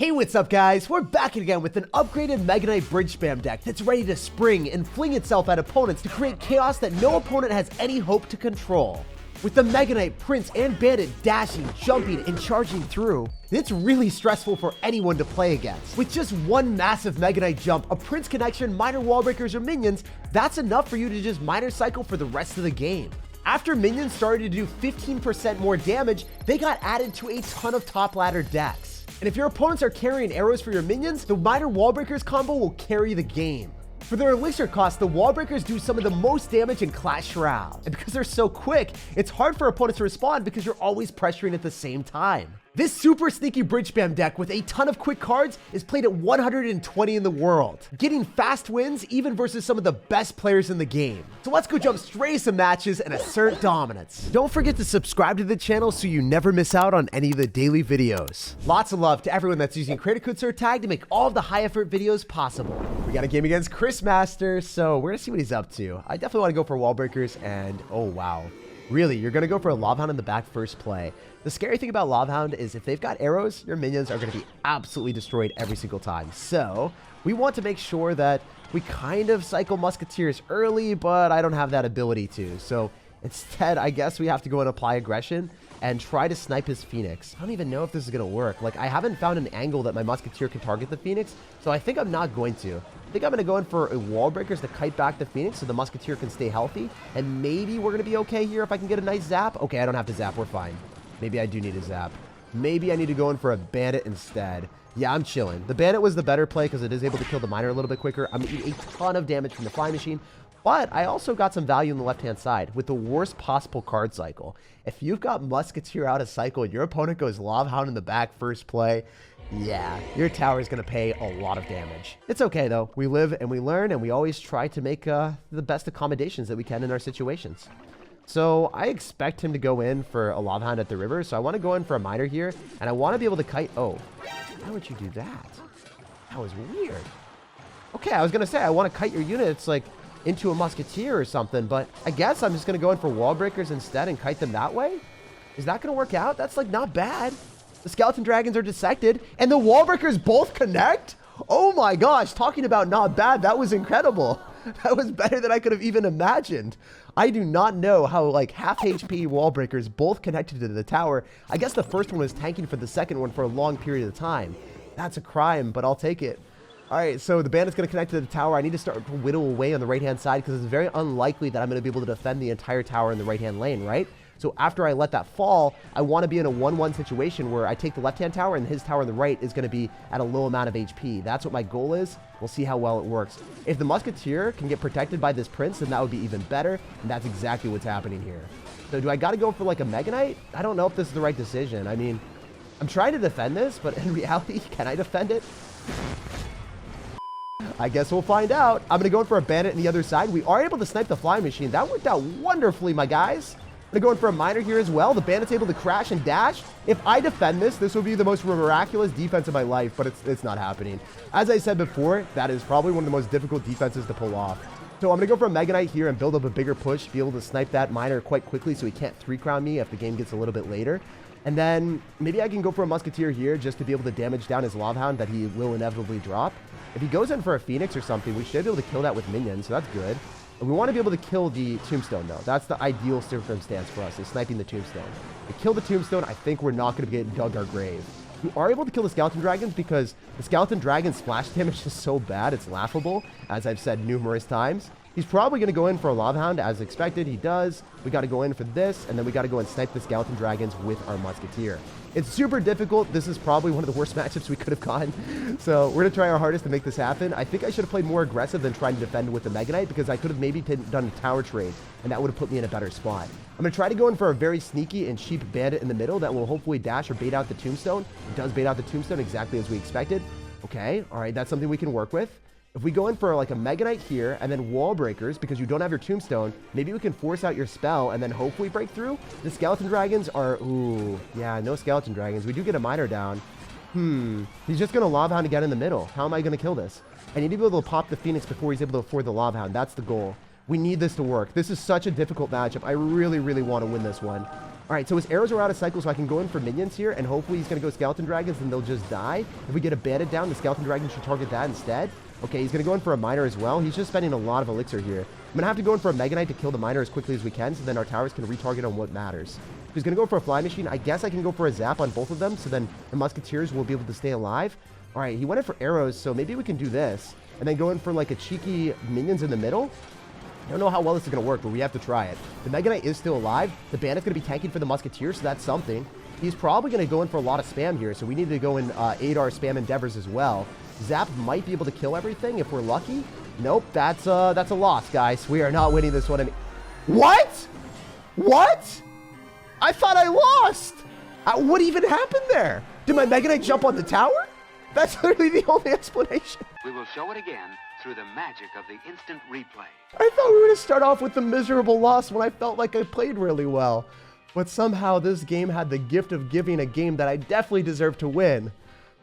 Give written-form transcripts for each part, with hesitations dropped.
Hey, what's up guys? We're back again with an upgraded Mega Knight bridge spam deck that's ready to spring and fling itself at opponents to create chaos that no opponent has any hope to control. With the Mega Knight, Prince, and Bandit dashing, jumping, and charging through, it's really stressful for anyone to play against. With just one massive Mega Knight jump, a Prince connection, minor wall breakers, or minions, that's enough for you to just minor cycle for the rest of the game. After minions started to do 15% more damage, they got added to a ton of top ladder decks. And if your opponents are carrying arrows for your minions, the minor wall breakers combo will carry the game. For their elixir cost, the wall breakers do some of the most damage in Clash Royale. And because they're so quick, it's hard for opponents to respond because you're always pressuring at the same time. This super sneaky bridge spam deck with a ton of quick cards is played at 120 in the world, getting fast wins even versus some of the best players in the game. So let's go jump straight to some matches and assert dominance. Don't forget to subscribe to the channel so you never miss out on any of the daily videos. Lots of love to everyone that's using creator code SirTag to make all of the high effort videos possible. We got a game against Chris Master, so we're gonna see what he's up to. I definitely want to go for wall breakers and oh wow. Really, you're going to go for a Hound in the back first play. The scary thing about Hound is if they've got arrows, your minions are going to be absolutely destroyed every single time. So we want to make sure that we kind of cycle musketeers early, but I don't have that ability to. So instead, I guess we have to go and apply aggression and try to snipe his Phoenix. I don't even know if this is going to work. Like, I haven't found an angle that my musketeer can target the Phoenix, so I think I'm not going to. I think I'm going to go in for a wall breakers to kite back the Phoenix so the musketeer can stay healthy, and maybe we're going to be okay here if I can get a nice zap. Okay, I don't have to zap. We're fine. Maybe I do need a zap. Maybe I need to go in for a bandit instead. Yeah, I'm chilling. The bandit was the better play because it is able to kill the miner a little bit quicker. I'm going to eat a ton of damage from the flying machine. But I also got some value on the left-hand side with the worst possible card cycle. If you've got Musketeer out of cycle and your opponent goes Hound in the back first play, yeah, your tower is going to pay a lot of damage. It's okay, though. We live and we learn, and we always try to make the best accommodations that we can in our situations. So I expect him to go in for a Hound at the river, so I want to go in for a miner here, and I want to be able to kite... Oh, why would you do that? That was weird. Okay, I was going to say, I want to kite your units, like, into a musketeer or something, but I guess I'm just going to go in for wall breakers instead and kite them that way. Is that going to work out? That's like not bad. The skeleton dragons are dissected and the wall breakers both connect. Oh my gosh, talking about not bad, that was incredible. That was better than I could have even imagined. I do not know how like half HP wall breakers both connected to the tower. I guess the first one was tanking for the second one for a long period of time. That's a crime, but I'll take it. All right, so the bandit's going to connect to the tower. I need to start to whittle away on the right-hand side because it's very unlikely that I'm going to be able to defend the entire tower in the right-hand lane, right? So after I let that fall, I want to be in a 1-1 situation where I take the left-hand tower and his tower on the right is going to be at a low amount of HP. That's what my goal is. We'll see how well it works. If the musketeer can get protected by this prince, then that would be even better, and that's exactly what's happening here. So do I got to go for like a Mega Knight? I don't know if this is the right decision. I mean, I'm trying to defend this, but in reality, can I defend it? I guess we'll find out. I'm going to go in for a bandit on the other side. We are able to snipe the flying machine. That worked out wonderfully, my guys. I'm going to go in for a miner here as well. The bandit's able to crash and dash. If I defend this, this will be the most miraculous defense of my life, but it's not happening. As I said before, that is probably one of the most difficult defenses to pull off. So I'm going to go for a Mega Knight here and build up a bigger push, be able to snipe that miner quite quickly so he can't 3-crown me if the game gets a little bit later. And then maybe I can go for a musketeer here just to be able to damage down his Hound that he will inevitably drop. If he goes in for a Phoenix or something, we should be able to kill that with minions, so that's good. And we want to be able to kill the tombstone, though. That's the ideal circumstance for us, is sniping the tombstone. If we kill the tombstone, I think we're not going to get dug our grave. We are able to kill the skeleton dragons because the skeleton dragon splash damage is so bad, it's laughable, as I've said numerous times. He's probably going to go in for a Hound, as expected. He does. We got to go in for this, and then we got to go and snipe the skeleton dragons with our musketeer. It's super difficult. This is probably one of the worst matchups we could have gotten. So we're going to try our hardest to make this happen. I think I should have played more aggressive than trying to defend with the Mega Knight because I could have maybe done a tower trade, and that would have put me in a better spot. I'm going to try to go in for a very sneaky and cheap bandit in the middle that will hopefully dash or bait out the tombstone. It does bait out the tombstone exactly as we expected. Okay, all right, that's something we can work with. If we go in for like a Mega Knight here and then wall breakers because you don't have your tombstone, maybe we can force out your spell and then hopefully break through. The skeleton dragons are, ooh, yeah, no skeleton dragons. We do get a miner down. He's just going to Hound again in the middle. How am I going to kill this? I need to be able to pop the Phoenix before he's able to afford the Hound. That's the goal. We need this to work. This is such a difficult matchup. I really, really want to win this one. All right, so his arrows are out of cycle, so I can go in for minions here, and hopefully he's going to go skeleton dragons, and they'll just die. If we get a bandit down, the skeleton dragon should target that instead. Okay, he's going to go in for a miner as well. He's just spending a lot of elixir here. I'm going to have to go in for a Mega Knight to kill the miner as quickly as we can, so then our towers can retarget on what matters. If he's going to go for a fly machine, I guess I can go for a zap on both of them, so then the musketeers will be able to stay alive. All right, he went in for arrows, so maybe we can do this, and then go in for like a cheeky minions in the middle. I don't know how well this is going to work, but we have to try it. The Mega Knight is still alive. The bandit's going to be tanking for the musketeer, so that's something. He's probably going to go in for a lot of spam here, so we need to go and aid our spam endeavors as well. Zap might be able to kill everything if we're lucky. Nope, that's a loss, guys. We are not winning this one. What? What? I thought I lost. What even happened there? Did my Mega Knight jump on the tower? That's literally the only explanation. We will show it again through the magic of the instant replay. I thought we were going to start off with a miserable loss when I felt like I played really well. But somehow this game had the gift of giving a game that I definitely deserved to win.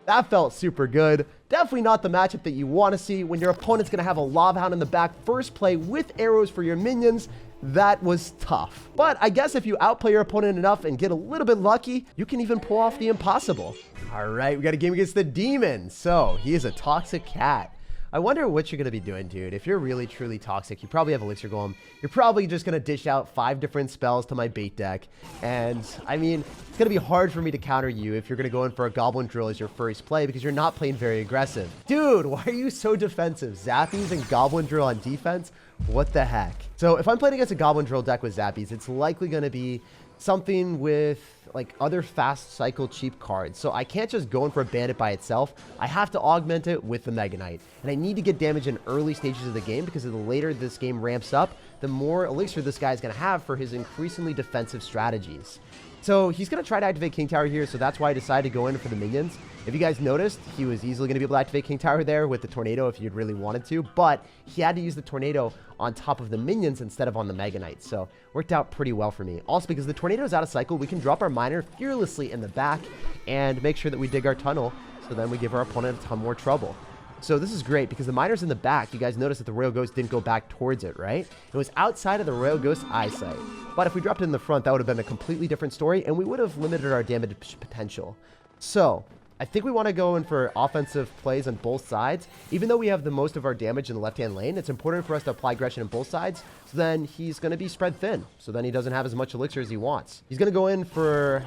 That felt super good. Definitely not the matchup that you want to see when your opponent's going to have a lava hound in the back first play with arrows for your minions. That was tough. But I guess if you outplay your opponent enough and get a little bit lucky, you can even pull off the impossible. All right, we got a game against the demon. So he is a toxic cat. I wonder what you're going to be doing, dude. If you're really, truly toxic, you probably have Elixir Golem. You're probably just going to dish out 5 different spells to my bait deck. And, I mean, it's going to be hard for me to counter you if you're going to go in for a Goblin Drill as your first play because you're not playing very aggressive. Dude, why are you so defensive? Zappies and Goblin Drill on defense? What the heck? So, if I'm playing against a Goblin Drill deck with Zappies, it's likely going to be something with like other fast cycle cheap cards. So I can't just go in for a bandit by itself. I have to augment it with the Mega Knight. And I need to get damage in early stages of the game because the later this game ramps up, the more elixir this guy is going to have for his increasingly defensive strategies. So he's going to try to activate King Tower here, so that's why I decided to go in for the minions. If you guys noticed, he was easily going to be able to activate King Tower there with the tornado if you'd really wanted to, but he had to use the tornado on top of the minions instead of on the Mega Knight, so worked out pretty well for me. Also, because the tornado is out of cycle, we can drop our miner fearlessly in the back and make sure that we dig our tunnel, so then we give our opponent a ton more trouble. So this is great because the miner's in the back. You guys noticed that the Royal Ghost didn't go back towards it, right? It was outside of the Royal Ghost's eyesight. But if we dropped it in the front, that would have been a completely different story, and we would have limited our damage potential. So I think we want to go in for offensive plays on both sides. Even though we have the most of our damage in the left-hand lane, it's important for us to apply aggression on both sides. So then he's going to be spread thin. So then he doesn't have as much elixir as he wants. He's going to go in for,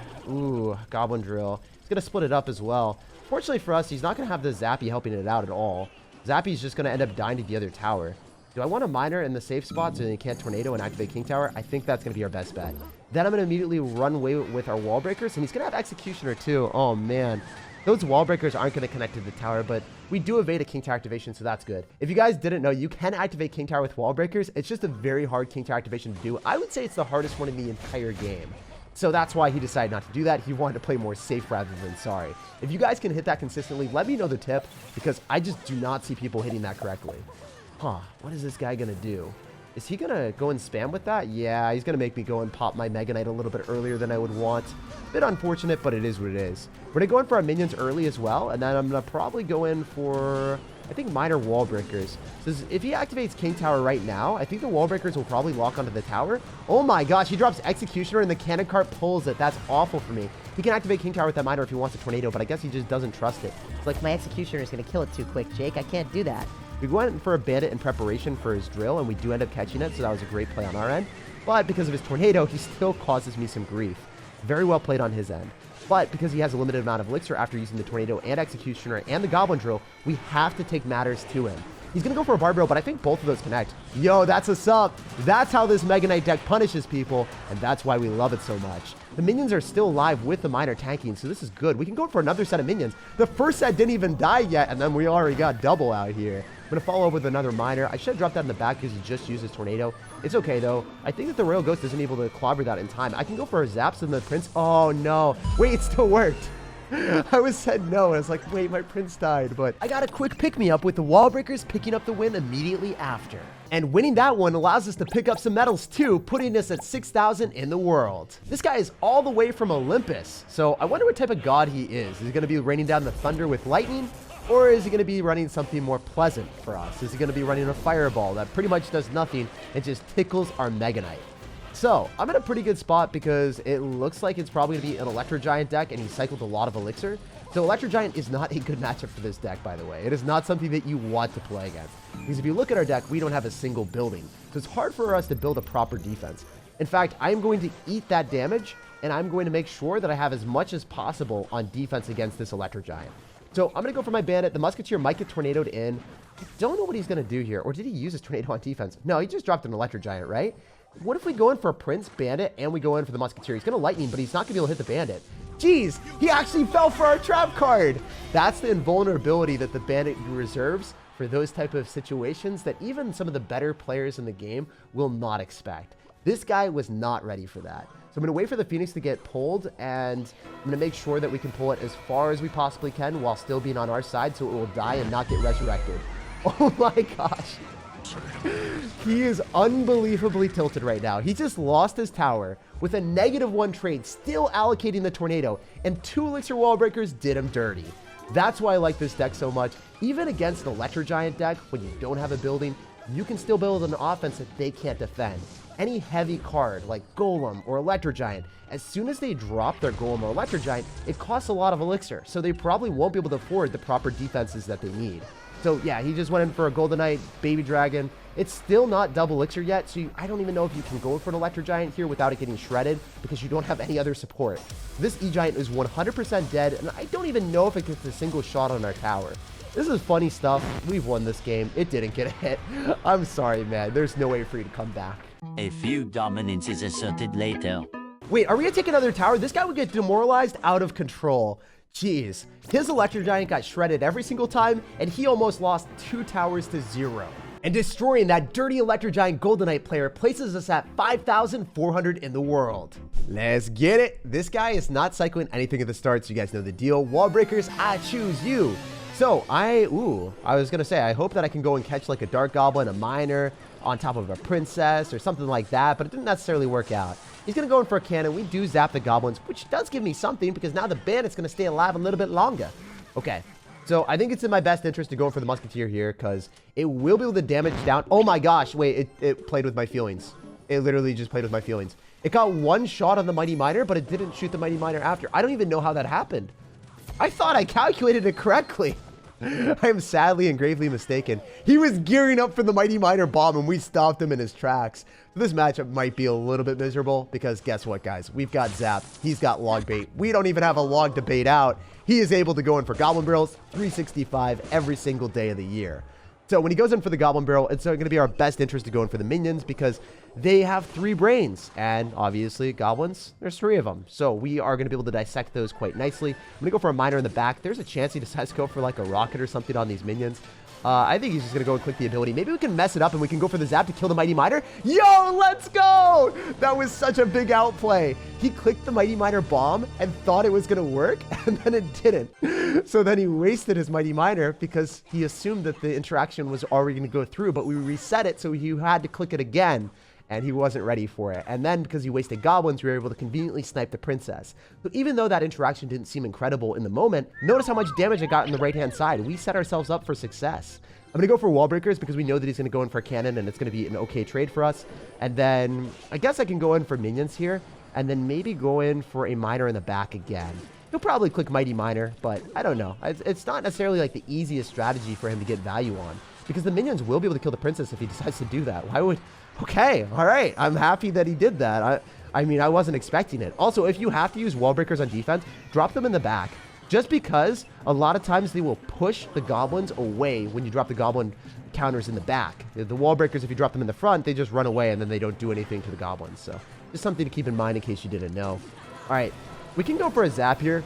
Goblin Drill. He's going to split it up as well. Fortunately for us, he's not going to have the Zappy helping it out at all. Zappy's just going to end up dying to the other tower. Do I want a miner in the safe spot so he can't tornado and activate King Tower? I think that's going to be our best bet. Then I'm going to immediately run away with our wall breakers, and he's going to have Executioner too. Oh, man. Those wall breakers aren't going to connect to the tower, but we do evade a King Tower activation, so that's good. If you guys didn't know, you can activate King Tower with wall breakers. It's just a very hard King Tower activation to do. I would say it's the hardest one in the entire game. So that's why he decided not to do that. He wanted to play more safe rather than sorry. If you guys can hit that consistently, let me know the tip, because I just do not see people hitting that correctly. What is this guy going to do? Is he going to go and spam with that? Yeah, he's going to make me go and pop my Mega Knight a little bit earlier than I would want. A bit unfortunate, but it is what it is. We're going to go in for our minions early as well, and then I'm going to probably go in for, I think, minor wall breakers. So if he activates King Tower right now, I think the wall breakers will probably lock onto the tower. Oh my gosh, he drops Executioner and the cannon cart pulls it. That's awful for me. He can activate King Tower with that miner if he wants a tornado, but I guess he just doesn't trust it. It's like my Executioner is going to kill it too quick, Jake. I can't do that. We went for a bandit in preparation for his drill, and we do end up catching it, so that was a great play on our end. But because of his tornado, he still causes me some grief. Very well played on his end. But because he has a limited amount of elixir after using the tornado and Executioner and the Goblin Drill, we have to take matters to him. He's going to go for a Barbarial, but I think both of those connect. Yo, that's a sub. That's how this Mega Knight deck punishes people, and that's why we love it so much. The minions are still alive with the miner tanking, so this is good. We can go for another set of minions. The first set didn't even die yet, and then we already got double out here. I'm going to follow up with another miner. I should have dropped that in the back because he just used his tornado. It's okay, though. I think that the Royal Ghost isn't able to clobber that in time. I can go for a Zaps and the Prince. Oh, no. Wait, it still worked. I was said no. I was like, wait, my Prince died. But I got a quick pick-me-up with the Wall Breakers picking up the win immediately after. And winning that one allows us to pick up some medals, too, putting us at 6,000 in the world. This guy is all the way from Olympus. So I wonder what type of god he is. Is he going to be raining down the thunder with lightning? Or is he going to be running something more pleasant for us? Is he going to be running a fireball that pretty much does nothing and just tickles our Mega Knight? So I'm in a pretty good spot because it looks like it's probably going to be an Electro Giant deck, and he cycled a lot of elixir. So Electro Giant is not a good matchup for this deck, by the way. It is not something that you want to play against. Because if you look at our deck, we don't have a single building. So it's hard for us to build a proper defense. In fact, I'm going to eat that damage, and I'm going to make sure that I have as much as possible on defense against this Electro Giant. So I'm going to go for my bandit. The musketeer might get tornadoed in. I don't know what he's going to do here. Or did he use his tornado on defense? No, he just dropped an Electro Giant, right? What if we go in for a prince, bandit, and we go in for the musketeer? He's going to lightning, but he's not going to be able to hit the bandit. Jeez, he actually fell for our trap card. That's the invulnerability that the bandit reserves for those type of situations that even some of the better players in the game will not expect. This guy was not ready for that. So I'm going to wait for the Phoenix to get pulled, and I'm going to make sure that we can pull it as far as we possibly can while still being on our side so it will die and not get resurrected. Oh my gosh. He is unbelievably tilted right now. He just lost his tower with a -1 trade, still allocating the tornado, and 2 elixir wall breakers did him dirty. That's why I like this deck so much. Even against an Electro Giant deck, when you don't have a building, you can still build an offense that they can't defend. Any heavy card like Golem or Electro Giant, as soon as they drop their Golem or Electro Giant, it costs a lot of elixir, so they probably won't be able to afford the proper defenses that they need. So yeah, he just went in for a Golden Knight, Baby Dragon. It's still not double elixir yet, so I don't even know if you can go for an Electro Giant here without it getting shredded because you don't have any other support. This E-Giant is 100% dead, and I don't even know if it gets a single shot on our tower. This is funny stuff. We've won this game. It didn't get a hit. I'm sorry, man. There's no way for you to come back. A few dominance is asserted later. Wait, are we gonna take another tower? This guy would get demoralized out of control. Jeez. His Electro Giant got shredded every single time, and he almost lost 2 towers to 0. And destroying that dirty Electro Giant Golden Knight player places us at 5,400 in the world. Let's get it. This guy is not cycling anything at the start, so you guys know the deal. Wall breakers, I choose you. So I was gonna say, I hope that I can go and catch like a Dark Goblin, a Miner, on top of a Princess or something like that, but it didn't necessarily work out. He's gonna go in for a cannon. We do zap the goblins, which does give me something because now the bandit's gonna stay alive a little bit longer. Okay, so I think it's in my best interest to go in for the musketeer here because it will be able to damage down. Oh my gosh, wait, it played with my feelings. It literally just played with my feelings. It got 1 shot on the Mighty Miner, but it didn't shoot the Mighty Miner after. I don't even know how that happened. I thought I calculated it correctly. I am sadly and gravely mistaken. He was gearing up for the Mighty Miner bomb, and we stopped him in his tracks. So this matchup might be a little bit miserable because guess what, guys? We've got Zap. He's got log bait. We don't even have a log to bait out. He is able to go in for Goblin Barrels 365 every single day of the year. So when he goes in for the Goblin Barrel, it's going to be our best interest to go in for the minions because they have 3 brains. And obviously, goblins, there's 3 of them. So we are going to be able to dissect those quite nicely. I'm going to go for a miner in the back. There's a chance he decides to go for like a rocket or something on these minions. I think he's just going to go and click the ability. Maybe we can mess it up and we can go for the zap to kill the Mighty Miner. Yo, let's go! That was such a big outplay. He clicked the Mighty Miner bomb and thought it was going to work, and then it didn't. So then he wasted his Mighty Miner because he assumed that the interaction was already going to go through, but we reset it, so he had to click it again. And he wasn't ready for it. And then because he wasted goblins, we were able to conveniently snipe the princess. So even though that interaction didn't seem incredible in the moment, notice how much damage I got on the right-hand side. We set ourselves up for success. I'm going to go for wall breakers because we know that he's going to go in for a cannon and it's going to be an okay trade for us. And then I guess I can go in for minions here and then maybe go in for a miner in the back again. He'll probably click Mighty Miner, but I don't know. It's not necessarily like the easiest strategy for him to get value on because the minions will be able to kill the princess if he decides to do that. Why would... Okay, all right. I'm happy that he did that. I mean, I wasn't expecting it. Also, if you have to use wall breakers on defense, drop them in the back. Just because a lot of times they will push the goblins away when you drop the goblin counters in the back. The wall breakers, if you drop them in the front, they just run away and then they don't do anything to the goblins. So just something to keep in mind in case you didn't know. All right, we can go for a zap here.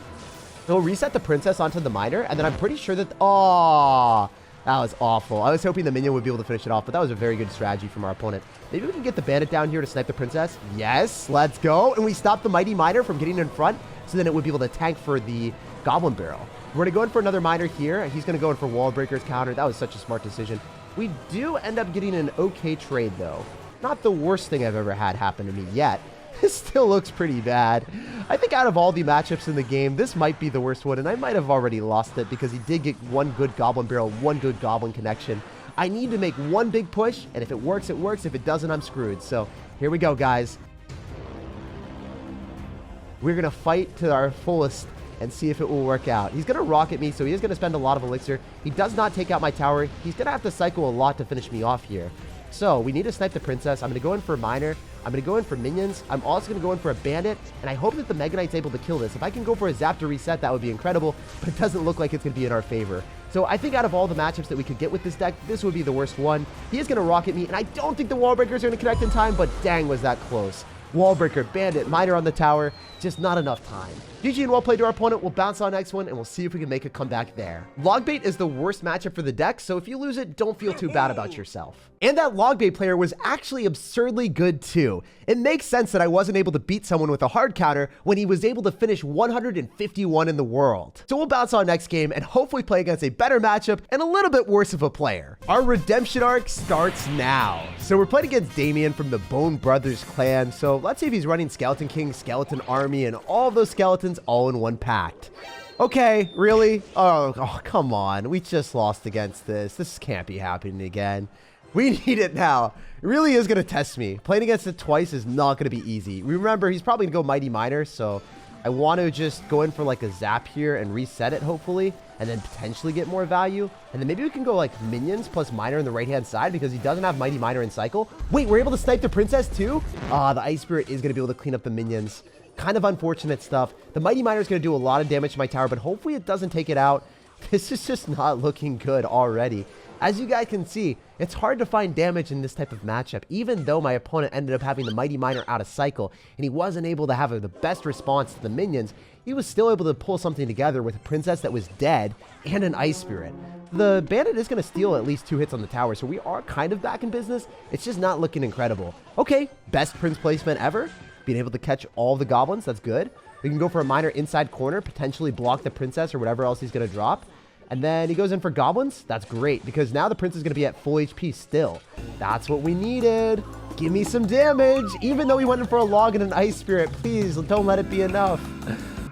He'll reset the princess onto the miner, and then I'm pretty sure that... Oh, that was awful. I was hoping the minion would be able to finish it off, but that was a very good strategy from our opponent. Maybe we can get the bandit down here to snipe the princess. Yes, let's go. And we stop the Mighty Miner from getting in front, so then it would be able to tank for the Goblin Barrel. We're going to go in for another miner here. He's going to go in for Wall Breaker's counter. That was such a smart decision. We do end up getting an okay trade, though. Not the worst thing I've ever had happen to me yet. This still looks pretty bad. I think out of all the matchups in the game, this might be the worst one, and I might have already lost it because he did get 1 good Goblin Barrel, 1 good Goblin connection. I need to make 1 big push, and if it works, it works. If it doesn't, I'm screwed. So here we go, guys. we're going to fight to our fullest and see if it will work out. He's going to rocket me, so he is going to spend a lot of elixir. He does not take out my tower. He's going to have to cycle a lot to finish me off here. So we need to snipe the princess. I'm going to go in for a miner. I'm going to go in for minions. I'm also going to go in for a bandit, and I hope that the Mega Knight's able to kill this. If I can go for a zap to reset, that would be incredible, but it doesn't look like it's going to be in our favor. So I think out of all the matchups that we could get with this deck, this would be the worst one. He is going to rocket me, and I don't think the wall breakers are going to connect in time, but dang, was that close. Wall breaker, bandit, miner on the tower, just not enough time. GG and well played to our opponent. We'll bounce on next one, and we'll see if we can make a comeback there. Logbait is the worst matchup for the deck, so if you lose it, don't feel too bad about yourself. And that Logbait player was actually absurdly good too. It makes sense that I wasn't able to beat someone with a hard counter when he was able to finish 151 in the world. So we'll bounce on next game and hopefully play against a better matchup and a little bit worse of a player. Our redemption arc starts now. So we're playing against Damien from the Bone Brothers clan. So let's see if he's running Skeleton King, Skeleton Army, and all those skeletons all in one pact. Okay, really? Oh, come on. We just lost against this. This can't be happening again. We need it now. It really is going to test me. Playing against it twice is not going to be easy. Remember, he's probably going to go Mighty Miner, so I want to just go in for like a zap here and reset it, hopefully, and then potentially get more value. And then maybe we can go like minions plus miner on the right-hand side because he doesn't have Mighty Miner in cycle. Wait, we're able to snipe the princess too? The Ice Spirit is going to be able to clean up the minions. Kind of unfortunate stuff. The Mighty Miner is going to do a lot of damage to my tower, but hopefully it doesn't take it out. This is just not looking good already. As you guys can see, it's hard to find damage in this type of matchup, even though my opponent ended up having the Mighty Miner out of cycle, and he wasn't able to have the best response to the minions. He was still able to pull something together with a princess that was dead and an Ice Spirit. The bandit is going to steal at least 2 hits on the tower, so we are kind of back in business. It's just not looking incredible. Okay, best prince placement ever. Being able to catch all the goblins, that's good. We can go for a miner inside corner, potentially block the princess or whatever else he's going to drop. And then he goes in for goblins. That's great because now the prince is going to be at full HP still. That's what we needed. Give me some damage. Even though he went in for a log and an Ice Spirit, please don't let it be enough.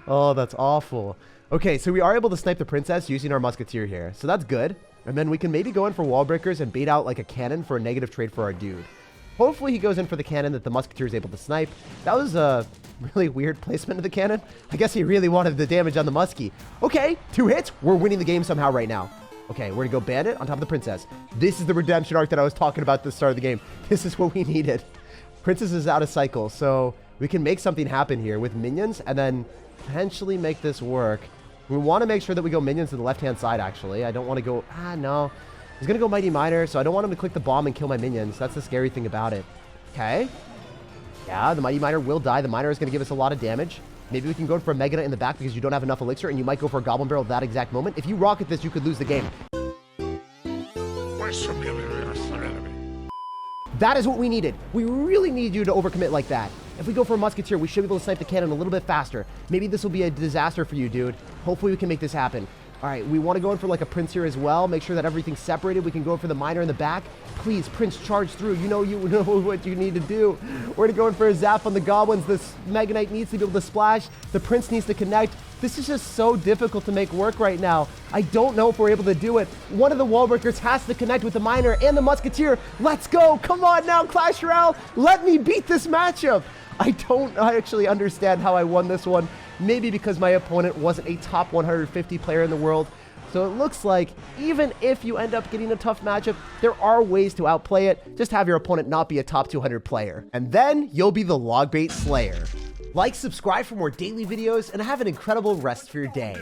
Oh, that's awful. Okay, so we are able to snipe the princess using our musketeer here. So that's good. And then we can maybe go in for wall breakers and bait out like a cannon for a negative trade for our dude. Hopefully he goes in for the cannon that the musketeer is able to snipe. That was a really weird placement of the cannon. I guess he really wanted the damage on the muskie. Okay, 2 hits. We're winning the game somehow right now. Okay, we're going to go bandit on top of the princess. This is the redemption arc that I was talking about at the start of the game. This is what we needed. Princess is out of cycle, so we can make something happen here with minions and then potentially make this work. We want to make sure that we go minions to the left-hand side, actually. I don't want to go... no. He's going to go Mighty Miner, so I don't want him to click the bomb and kill my minions. That's the scary thing about it. Okay. Yeah, the Mighty Miner will die. The Miner is going to give us a lot of damage. Maybe we can go for a Mega Knight in the back because you don't have enough elixir, and you might go for a Goblin Barrel at that exact moment. If you rocket this, you could lose the game. That is what we needed. We really need you to overcommit like that. If we go for a musketeer, we should be able to snipe the cannon a little bit faster. Maybe this will be a disaster for you, dude. Hopefully we can make this happen. All right, we want to go in for like a prince here as well. Make sure that everything's separated. We can go for the miner in the back. Please, prince, charge through. You know what you need to do. We're going to go in for a zap on the goblins. This Mega Knight needs to be able to splash. The prince needs to connect. This is just so difficult to make work right now. I don't know if we're able to do it. One of the wall breakers has to connect with the miner and the musketeer. Let's go. Come on now, Clash Royale. Let me beat this matchup. I don't actually understand how I won this one. Maybe because my opponent wasn't a top 150 player in the world. So it looks like even if you end up getting a tough matchup, there are ways to outplay it. Just have your opponent not be a top 200 player. And then you'll be the Logbait Slayer. Like, subscribe for more daily videos, and have an incredible rest of your day.